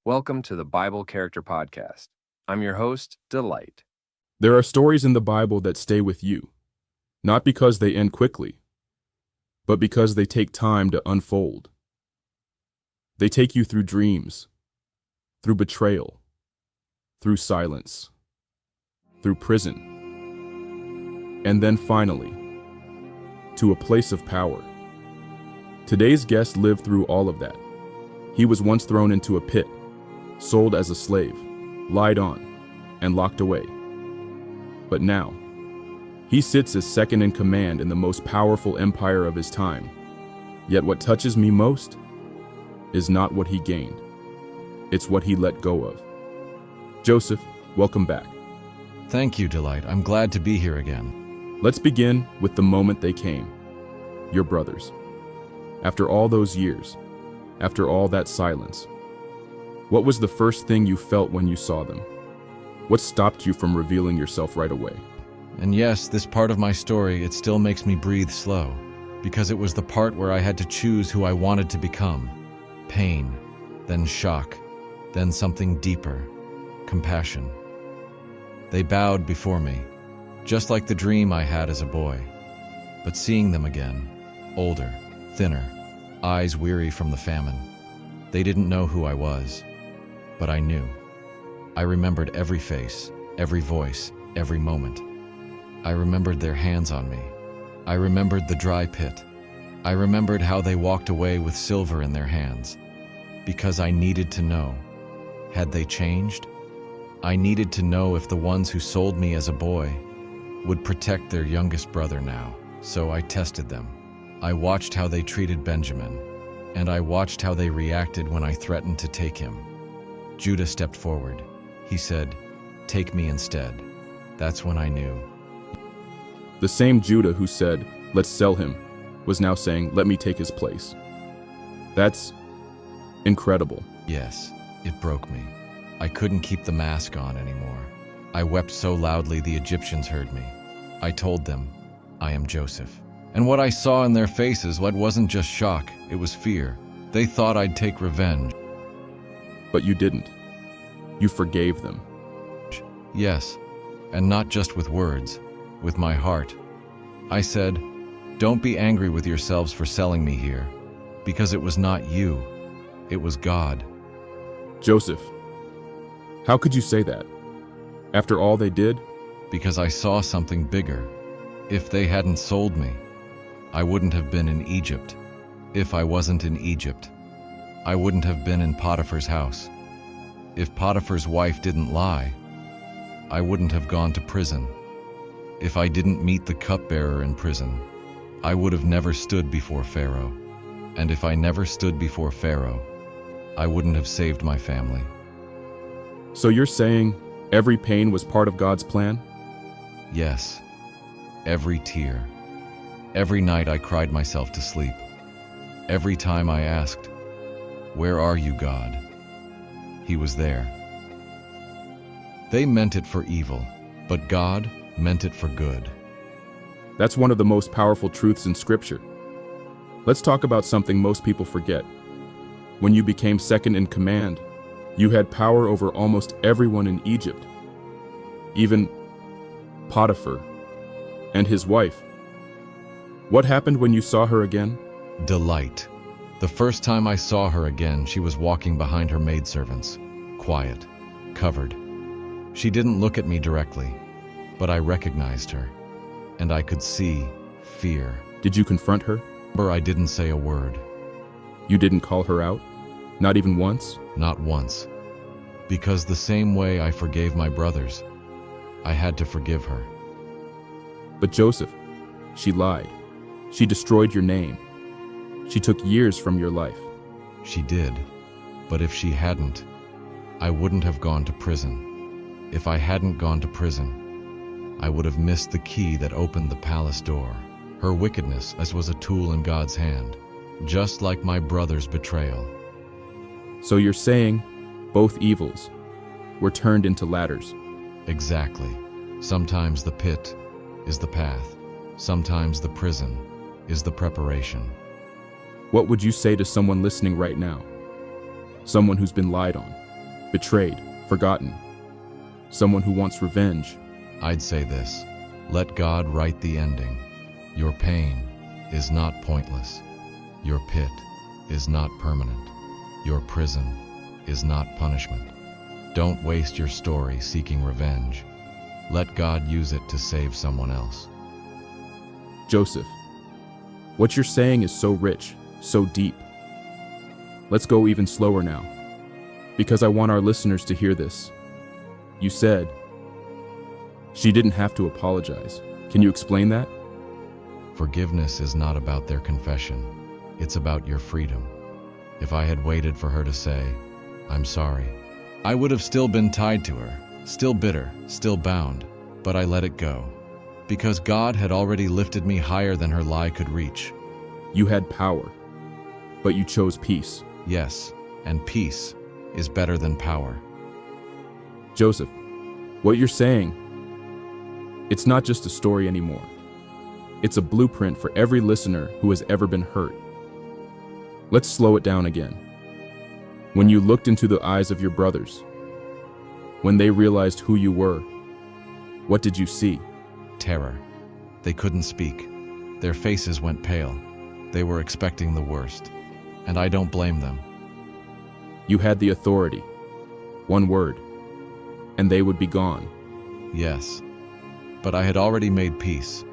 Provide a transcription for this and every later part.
Welcome to the Bible Character Podcast. I'm your host, Delight. There are stories in the Bible that stay with you, not because they end quickly, but because they take time to unfold. They take you through dreams, through betrayal, through silence, through prison, and then finally, to a place of power. Today's guest lived through all of that. He was once thrown into a pit, sold as a slave, lied on, and locked away. But now, he sits as second in command in the most powerful empire of his time. Yet what touches me most is not what he gained. It's what he let go of. Joseph, welcome back. Thank you, Delight. I'm glad to be here again. Let's begin with the moment they came. Your brothers. After all those years, after all that silence, what was the first thing you felt when you saw them? What stopped you from revealing yourself right away? And yes, this part of my story, it still makes me breathe slow, because it was the part where I had to choose who I wanted to become. Pain, then shock, then something deeper, compassion. They bowed before me, just like the dream I had as a boy. But seeing them again, older, thinner, eyes weary from the famine, they didn't know who I was, but I knew. I remembered every face, every voice, every moment. I remembered their hands on me. I remembered the dry pit. I remembered how they walked away with silver in their hands, because I needed to know. Had they changed? I needed to know if the ones who sold me as a boy would protect their youngest brother now. So I tested them. I watched how they treated Benjamin, and I watched how they reacted when I threatened to take him. Judah stepped forward. He said, "Take me instead." That's when I knew. The same Judah who said, "Let's sell him," was now saying, "Let me take his place." That's incredible. Yes, it broke me. I couldn't keep the mask on anymore. I wept so loudly the Egyptians heard me. I told them, "I am Joseph." And what I saw in their faces, what wasn't just shock, it was fear. They thought I'd take revenge. But you didn't. You forgave them. Yes, and not just with words, with my heart. I said, "Don't be angry with yourselves for selling me here, because it was not you, it was God." Joseph, how could you say that? After all they did? Because I saw something bigger. If they hadn't sold me, I wouldn't have been in Egypt. If I wasn't in Egypt, I wouldn't have been in Potiphar's house. If Potiphar's wife didn't lie, I wouldn't have gone to prison. If I didn't meet the cupbearer in prison, I would have never stood before Pharaoh. And if I never stood before Pharaoh, I wouldn't have saved my family. So you're saying every pain was part of God's plan? Yes, every tear. Every night I cried myself to sleep. Every time I asked, "Where are you, God?" He was there. They meant it for evil, but God meant it for good. That's one of the most powerful truths in Scripture. Let's talk about something most people forget. When you became second in command, you had power over almost everyone in Egypt, even Potiphar and his wife. What happened when you saw her again? Delight. The first time I saw her again, she was walking behind her maidservants, quiet, covered. She didn't look at me directly, but I recognized her, and I could see fear. Did you confront her? I didn't say a word. You didn't call her out? Not even once? Not once. Because the same way I forgave my brothers, I had to forgive her. But Joseph, she lied. She destroyed your name. She took years from your life. She did. But if she hadn't, I wouldn't have gone to prison. If I hadn't gone to prison, I would have missed the key that opened the palace door. Her wickedness as was a tool in God's hand, just like my brother's betrayal. So you're saying both evils were turned into ladders? Exactly. Sometimes the pit is the path. Sometimes the prison is the preparation. What would you say to someone listening right now? Someone who's been lied on, betrayed, forgotten, someone who wants revenge. I'd say this: let God write the ending. Your pain is not pointless. Your pit is not permanent. Your prison is not punishment. Don't waste your story seeking revenge. Let God use it to save someone else. Joseph, what you're saying is so rich, so deep. Let's go even slower now, because I want our listeners to hear this. You said she didn't have to apologize. Can you explain that? Forgiveness is not about their confession. It's about your freedom. If I had waited for her to say, "I'm sorry," I would have still been tied to her, still bitter, still bound, but I let it go, because God had already lifted me higher than her lie could reach. You had power, but you chose peace. Yes, and peace is better than power. Joseph, what you're saying, it's not just a story anymore. It's a blueprint for every listener who has ever been hurt. Let's slow it down again. When you looked into the eyes of your brothers, when they realized who you were, what did you see? Terror. They couldn't speak. Their faces went pale. They were expecting the worst, and I don't blame them. You had the authority. One word, and they would be gone. Yes, but I had already made peace,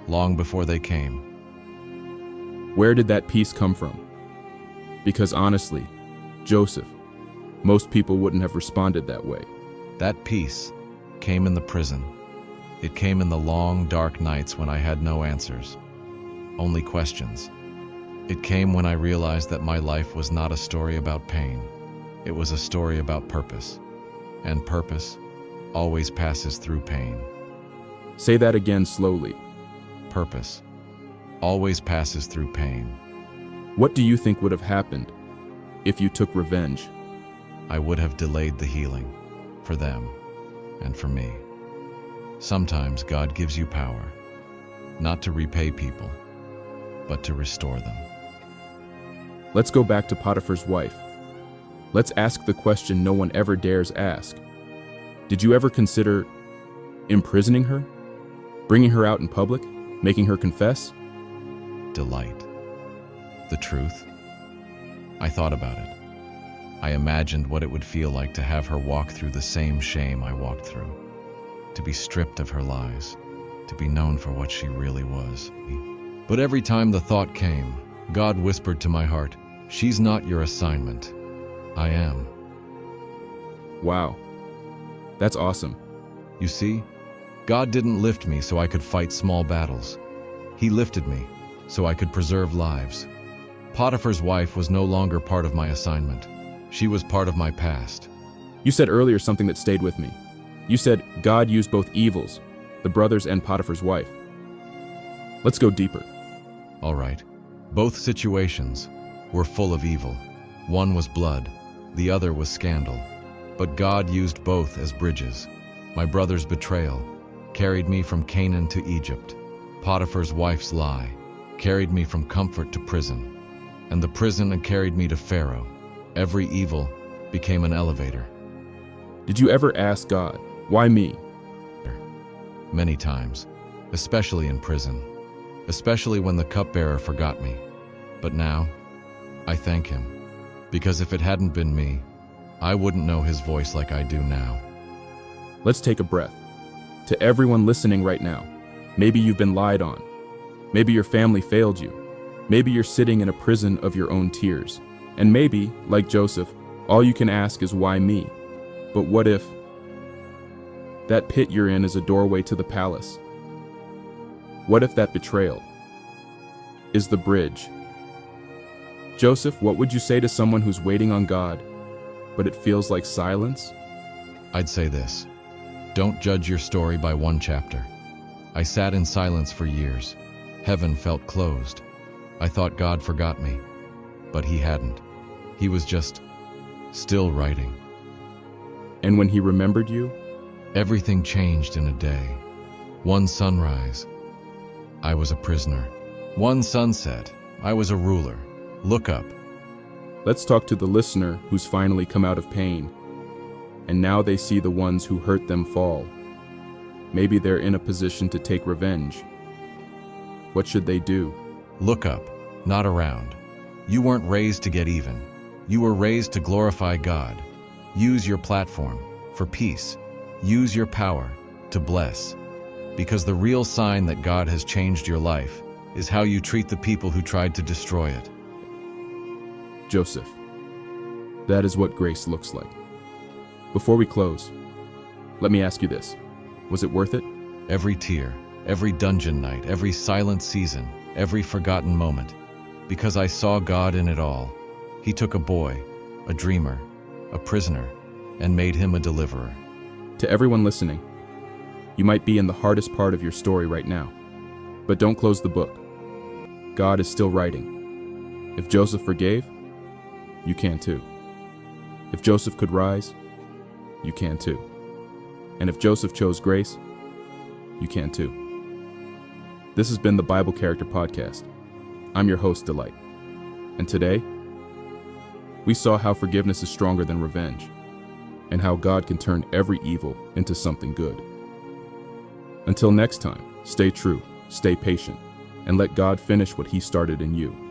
long before they came. Where did that peace come from? Because honestly, Joseph, most people wouldn't have responded that way. That peace came in the prison. It came in the long, dark nights when I had no answers, only questions. It came when I realized that my life was not a story about pain. It was a story about purpose, and purpose always passes through pain. Say that again slowly. Purpose always passes through pain. What do you think would have happened if you took revenge? I would have delayed the healing for them and for me. Sometimes God gives you power, not to repay people, but to restore them. Let's go back to Potiphar's wife. Let's ask the question no one ever dares ask. Did you ever consider imprisoning her? Bringing her out in public? Making her confess? Delight. The truth? I thought about it. I imagined what it would feel like to have her walk through the same shame I walked through, to be stripped of her lies, to be known for what she really was. But every time the thought came, God whispered to my heart, "She's not your assignment. I am." Wow, that's awesome. You see, God didn't lift me so I could fight small battles. He lifted me so I could preserve lives. Potiphar's wife was no longer part of my assignment. She was part of my past. You said earlier something that stayed with me. You said God used both evils, the brothers and Potiphar's wife. Let's go deeper. All right. Both situations were full of evil. One was blood, the other was scandal. But God used both as bridges. My brother's betrayal carried me from Canaan to Egypt. Potiphar's wife's lie carried me from comfort to prison. And the prison carried me to Pharaoh. Every evil became an elevator. Did you ever ask God, why me? Many times, especially in prison, especially when the cupbearer forgot me. But now, I thank him, because if it hadn't been me, I wouldn't know his voice like I do now. Let's take a breath. To everyone listening right now, maybe you've been lied on. Maybe your family failed you. Maybe you're sitting in a prison of your own tears. And maybe, like Joseph, all you can ask is why me? But what if that pit you're in is a doorway to the palace? What if that betrayal is the bridge? Joseph, what would you say to someone who's waiting on God, but it feels like silence? I'd say this: don't judge your story by one chapter. I sat in silence for years. Heaven felt closed. I thought God forgot me, but he hadn't. He was just still writing. And when he remembered you? Everything changed in a day. One sunrise, I was a prisoner. One sunset, I was a ruler. Look up. Let's talk to the listener who's finally come out of pain. and now they see the ones who hurt them fall. Maybe they're in a position to take revenge. What should they do? Look up, not around. You weren't raised to get even. You were raised to glorify God. Use your platform for peace. Use your power to bless. Because the real sign that God has changed your life is how you treat the people who tried to destroy it. Joseph. That is what grace looks like. Before we close, let me ask you this. Was it worth it? Every tear, every dungeon night, every silent season, every forgotten moment. Because I saw God in it all. He took a boy, a dreamer, a prisoner, and made him a deliverer. To everyone listening, you might be in the hardest part of your story right now, but don't close the book. God is still writing. If Joseph forgave, you can too. If Joseph could rise, you can too. And if Joseph chose grace, you can too. This has been the Bible Character Podcast. I'm your host, Delight. And today, we saw how forgiveness is stronger than revenge, and how God can turn every evil into something good. Until next time, stay true, stay patient, and let God finish what He started in you.